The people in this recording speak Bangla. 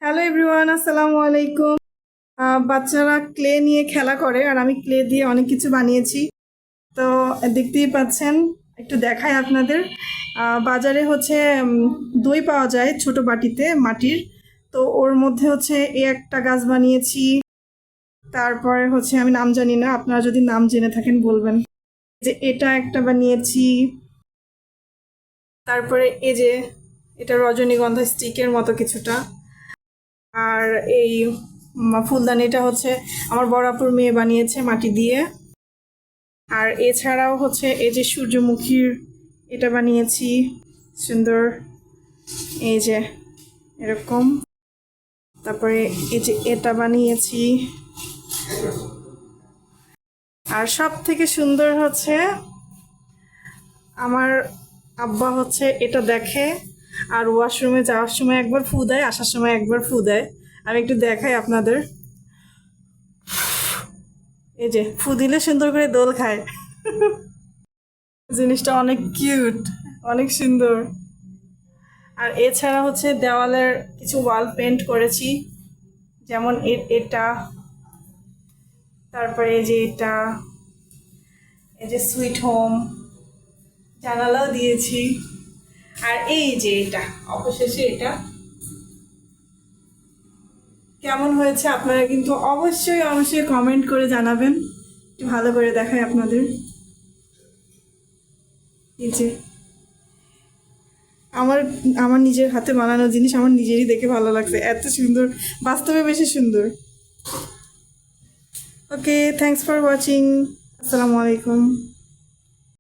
হ্যালো এভরিওয়ান, আসসালামু আলাইকুম। বাচ্চারা ক্লে নিয়ে খেলা করে আর আমি ক্লে দিয়ে অনেক কিছু বানিয়েছি। তো দেখতেই পাচ্ছেন, একটু দেখাই আপনাদের। বাজারে হচ্ছে দই পাওয়া যায় ছোট বাটিতে মাটির। তো ওর মধ্যে হচ্ছে একটা গাছ বানিয়েছি। তারপরে হচ্ছে আমি নাম জানি না, আপনারা যদি নাম জেনে থাকেন বলবেন। যে এটা একটা বানিয়েছি। তারপরে এই যে এটা রজনীগন্ধা স্টিকের মতো কিছুটা। আর এই ফুলদানিটা হচ্ছে আমার বড় আপুর মেয়ে বানিয়েছে মাটি দিয়ে। আর এছাড়াও হচ্ছে এই যে সূর্যমুখীর এটা বানিয়েছি সুন্দর, এই যে এরকম। তারপরে এই যে এটা বানিয়েছি। আর সব থেকে সুন্দর হচ্ছে আমার আব্বা হচ্ছে এটা দেখে আর ওয়াশরুমে যাওয়ার সময় একবার ফু দেয়, আসার সময় একবার ফু দেয়। আমি একটু দেখাই আপনাদের। এই যে ফু দিলে সুন্দর করে দোল খায়। জিনিসটা অনেক কিউট, অনেক সুন্দর। আর এছাড়া হচ্ছে দেওয়ালের কিছু ওয়াল পেন্ট করেছি, যেমন এটা, তারপরে এই যে এটা, এই যে সুইট হোম, জানালাও দিয়েছি। আর এই যে এটা, অবশেষে এটা কেমন হয়েছে আপনারা কিন্তু অবশ্যই অবশ্যই কমেন্ট করে জানাবেন। একটু ভালো করে দেখাই আপনাদের। এই যে আমার আমার নিজের হাতে বানানো জিনিস আমার নিজেরই দেখে ভালো লাগছে, এত সুন্দর, বাস্তবে বেশি সুন্দর। ওকে, থ্যাংকস ফর ওয়াচিং। আসসালামু আলাইকুম।